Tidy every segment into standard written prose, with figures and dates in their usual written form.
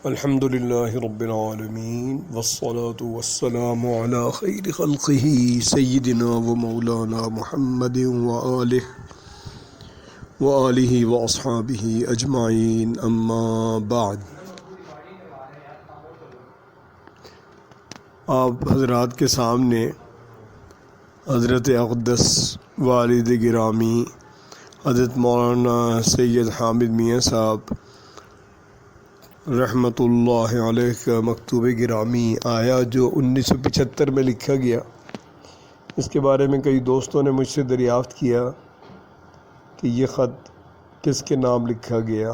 الحمد للہ رب العالمین والصلاة والسلام علی خیر خلقہ سیدنا و مولانا محمد وآلہ واصحابہ اجمعین، اما بعد۔ آپ حضرات کے سامنے حضرت اقدس والد گرامی حضرت مولانا سید حامد میاں صاحب رحمۃ اللہ علیہ کا مکتوب گرامی آیا جو 1975 میں لکھا گیا۔ اس کے بارے میں کئی دوستوں نے مجھ سے دریافت کیا کہ یہ خط کس کے نام لکھا گیا۔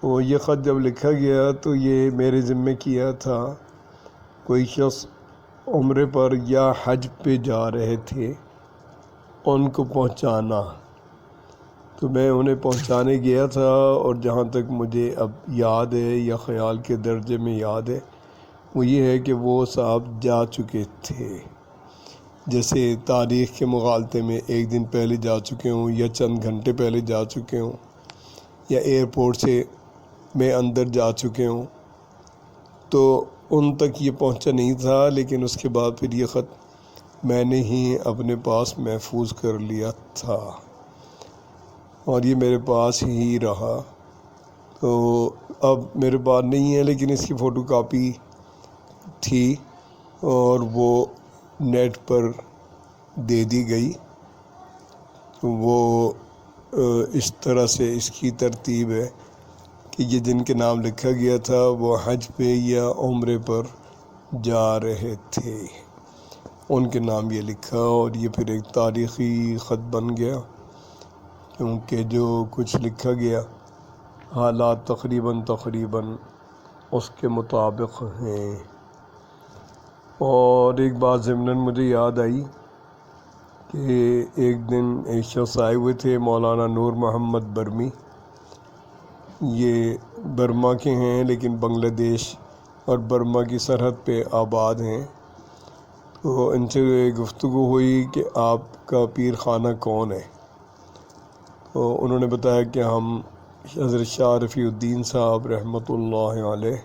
تو یہ خط جب لکھا گیا تو یہ میرے ذمہ کیا تھا، کوئی شخص عمرے پر یا حج پہ جا رہے تھے ان کو پہنچانا، تو میں انہیں پہنچانے گیا تھا، اور جہاں تک مجھے اب یاد ہے یا خیال کے درجے میں یاد ہے وہ یہ ہے کہ وہ صاحب جا چکے تھے، جیسے تاریخ کے مغالطے میں ایک دن پہلے جا چکے ہوں یا چند گھنٹے پہلے جا چکے ہوں یا ایئرپورٹ سے میں اندر جا چکے ہوں، تو ان تک یہ پہنچا نہیں تھا۔ لیکن اس کے بعد پھر یہ خط میں نے ہی اپنے پاس محفوظ کر لیا تھا اور یہ میرے پاس ہی رہا۔ تو اب میرے پاس نہیں ہے، لیکن اس کی فوٹو کاپی تھی اور وہ نیٹ پر دے دی گئی۔ وہ اس طرح سے اس کی ترتیب ہے کہ یہ جن کے نام لکھا گیا تھا وہ حج پہ یا عمرے پر جا رہے تھے، ان کے نام یہ لکھا، اور یہ پھر ایک تاریخی خط بن گیا، کیونکہ جو کچھ لکھا گیا حالات تقریباً اس کے مطابق ہیں۔ اور ایک بات ضمناً مجھے یاد آئی کہ ایک دن ایک شخص آئے ہوئے تھے، مولانا نور محمد برمی، یہ برما کے ہیں لیکن بنگلہ دیش اور برما کی سرحد پہ آباد ہیں۔ تو ان سے گفتگو ہوئی کہ آپ کا پیر خانہ کون ہے، تو انہوں نے بتایا کہ ہم حضرت شاہ رفیع الدین صاحب رحمۃ اللہ علیہ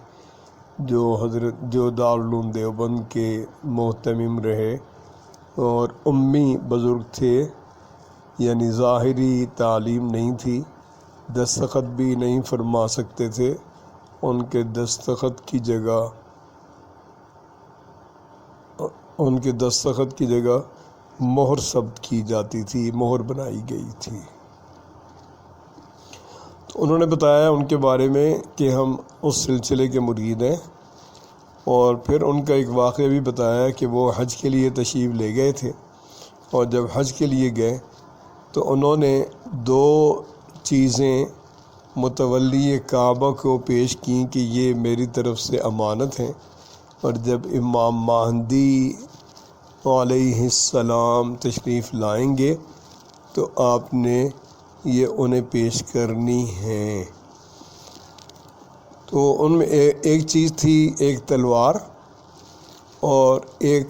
جو دارالعلوم دیوبند کے محتمم رہے اور امی بزرگ تھے، یعنی ظاہری تعلیم نہیں تھی، دستخط بھی نہیں فرما سکتے تھے، ان کے دستخط کی جگہ مہر ثبت کی جاتی تھی، مہر بنائی گئی تھی۔ تو انہوں نے بتایا ان کے بارے میں کہ ہم اس سلسلے کے مرید ہیں، اور پھر ان کا ایک واقعہ بھی بتایا کہ وہ حج کے لیے تشریف لے گئے تھے، اور جب حج کے لیے گئے تو انہوں نے دو چیزیں متولی کعبہ کو پیش کیں کہ یہ میری طرف سے امانت ہیں، اور جب امام مہدی علیہ السلام تشریف لائیں گے تو آپ نے یہ انہیں پیش کرنی ہیں۔ تو ان میں ایک چیز تھی، ایک تلوار، اور ایک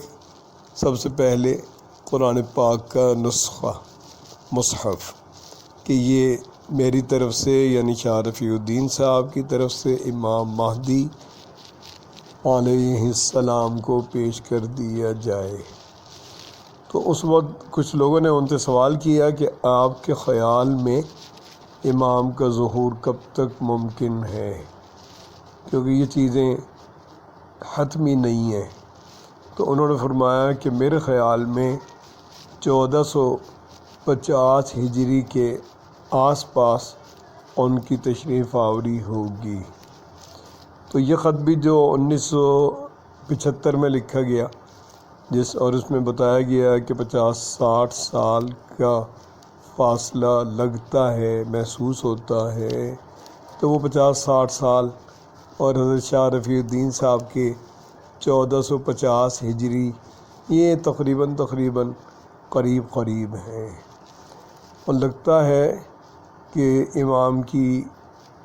سب سے پہلے قرآن پاک کا نسخہ مصحف، کہ یہ میری طرف سے یعنی شاہ رفیع الدین صاحب کی طرف سے امام مہدی علیہ السلام کو پیش کر دیا جائے۔ تو اس وقت کچھ لوگوں نے ان سے سوال کیا کہ آپ کے خیال میں امام کا ظہور کب تک ممکن ہے، کیونکہ یہ چیزیں حتمی نہیں ہیں۔ تو انہوں نے فرمایا کہ میرے خیال میں 1450 ہجری کے آس پاس ان کی تشریف آوری ہوگی۔ تو یہ خط بھی جو 1975 میں لکھا گیا، اور اس میں بتایا گیا کہ 50-60 سال کا فاصلہ لگتا ہے، محسوس ہوتا ہے، تو وہ 50-60 سال اور حضرت شاہ رفیع الدین صاحب کے 1450 ہجری، یہ تقریباً قریب ہیں، اور لگتا ہے کہ امام کی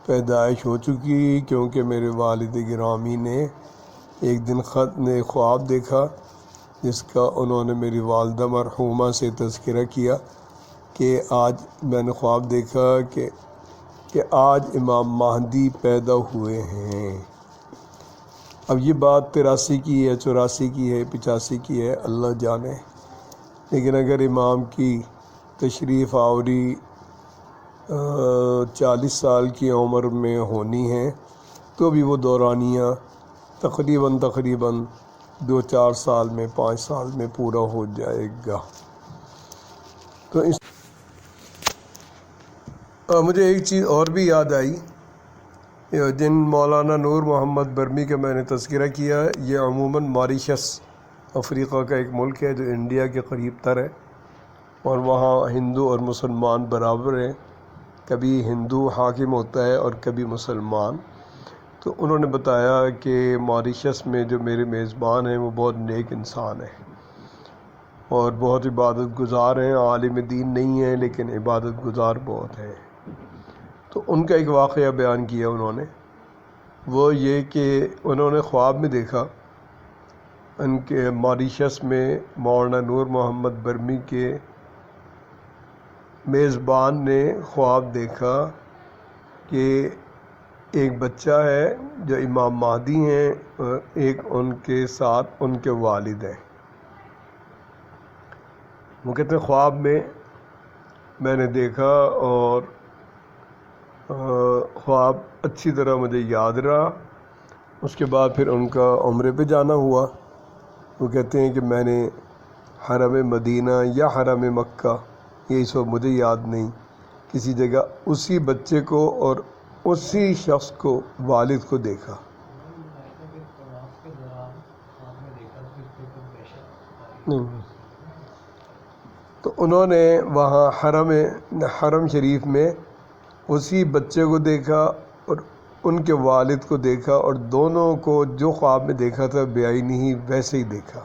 پیدائش ہو چکی، کیونکہ میرے والد گرامی نے ایک دن خواب دیکھا، جس کا انہوں نے میری والدہ مرحومہ سے تذکرہ کیا کہ آج میں نے خواب دیکھا کہ کہ آج امام مہدی پیدا ہوئے ہیں۔ اب یہ بات 83 کی ہے، 84 کی ہے، 85 کی ہے، اللہ جانے، لیکن اگر امام کی تشریف آوری 40 سال کی عمر میں ہونی ہے تو بھی وہ دورانیہ تقریباً 2-4 سال میں، 5 سال میں پورا ہو جائے گا۔ تو مجھے ایک چیز اور بھی یاد آئی، جن مولانا نور محمد برمی کا میں نے تذکرہ کیا، یہ عموماً ماریشس افریقہ کا ایک ملک ہے جو انڈیا کے قریب تر ہے، اور وہاں ہندو اور مسلمان برابر ہیں، کبھی ہندو حاکم ہوتا ہے اور کبھی مسلمان۔ تو انہوں نے بتایا کہ ماریشس میں جو میرے میزبان ہیں وہ بہت نیک انسان ہیں اور بہت عبادت گزار ہیں، عالم دین نہیں ہیں لیکن عبادت گزار بہت ہیں۔ تو ان کا ایک واقعہ بیان کیا انہوں نے، وہ یہ کہ انہوں نے خواب میں دیکھا، ان کے ماریشس میں مولانا نور محمد برمی کے میزبان نے خواب دیکھا کہ ایک بچہ ہے جو امام مہدی ہیں، اور ایک ان کے ساتھ ان کے والد ہیں۔ وہ کہتے ہیں خواب میں نے دیکھا اور خواب اچھی طرح مجھے یاد رہا۔ اس کے بعد پھر ان کا عمرے پہ جانا ہوا۔ وہ کہتے ہیں کہ میں نے حرم مدینہ یا حرم مکہ، یہ اس وقت مجھے یاد نہیں، کسی جگہ اسی بچے کو اور اسی شخص کو، والد کو دیکھا۔ تو انہوں نے وہاں حرم شریف میں اسی بچے کو دیکھا اور ان کے والد کو دیکھا، اور دونوں کو جو خواب میں دیکھا تھا بعینی ہی ویسے ہی دیکھا۔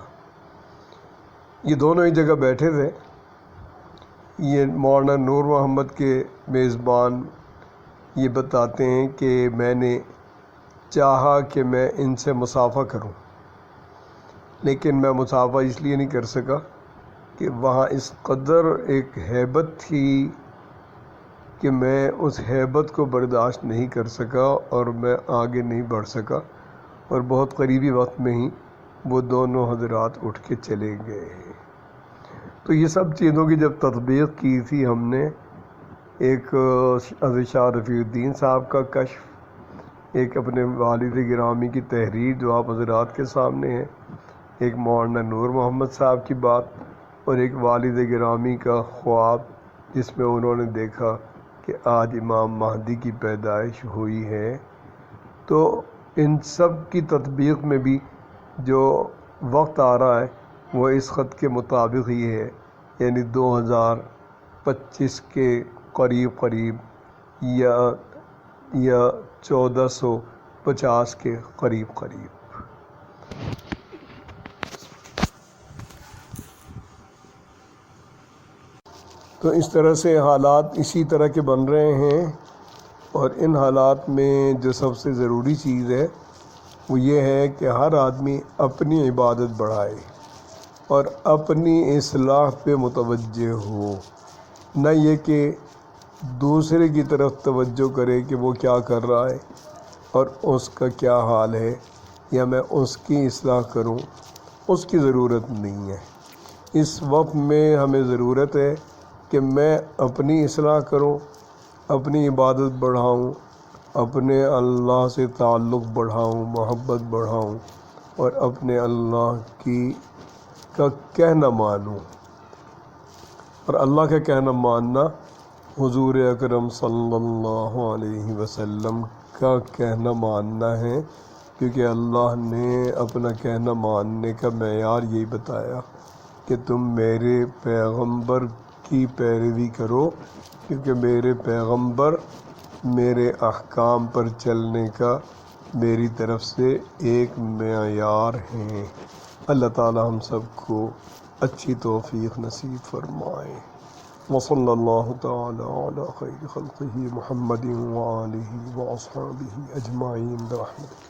یہ دونوں ہی جگہ بیٹھے تھے۔ یہ مولانا نور محمد کے میزبان یہ بتاتے ہیں کہ میں نے چاہا کہ میں ان سے مصافحہ کروں، لیکن میں مصافحہ اس لیے نہیں کر سکا کہ وہاں اس قدر ایک ہیبت تھی کہ میں اس ہیبت کو برداشت نہیں کر سکا اور میں آگے نہیں بڑھ سکا، اور بہت قریبی وقت میں ہی وہ دونوں حضرات اٹھ کے چلے گئے۔ تو یہ سب چیزوں کی جب تطبیق کی تھی ہم نے، ایک حضرت شاہ رفیع الدین صاحب کا کشف، ایک اپنے والد گرامی کی تحریر جو آپ حضرات کے سامنے ہے، ایک مولانا نور محمد صاحب کی بات، اور ایک والد گرامی کا خواب جس میں انہوں نے دیکھا کہ آج امام مہدی کی پیدائش ہوئی ہے۔ تو ان سب کی تطبیق میں بھی جو وقت آ رہا ہے وہ اس خط کے مطابق ہی ہے، یعنی 2025 کے قریب یا 1450 کے قریب۔ تو اس طرح سے حالات اسی طرح کے بن رہے ہیں، اور ان حالات میں جو سب سے ضروری چیز ہے وہ یہ ہے کہ ہر آدمی اپنی عبادت بڑھائے اور اپنی اصلاح پہ متوجہ ہو، نہ یہ کہ دوسرے کی طرف توجہ کرے کہ وہ کیا کر رہا ہے اور اس کا کیا حال ہے، یا میں اس کی اصلاح کروں۔ اس کی ضرورت نہیں ہے۔ اس وقت میں ہمیں ضرورت ہے کہ میں اپنی اصلاح کروں، اپنی عبادت بڑھاؤں، اپنے اللہ سے تعلق بڑھاؤں، محبت بڑھاؤں، اور اپنے اللہ کا کہنا مانوں۔ اور اللہ کا کہنا ماننا حضور اکرم صلی اللہ علیہ وسلم کا کہنا ماننا ہے، کیونکہ اللہ نے اپنا کہنا ماننے کا معیار یہی بتایا کہ تم میرے پیغمبر کی پیروی کرو، کیونکہ میرے پیغمبر میرے احکام پر چلنے کا میری طرف سے ایک معیار ہیں۔ اللہ تعالی ہم سب کو اچھی توفیق نصیب فرمائے۔ وصلی اللہ تعالی علی خیر خلقہ محمد وآلہ واصحابہ اجمعین برحمتہ۔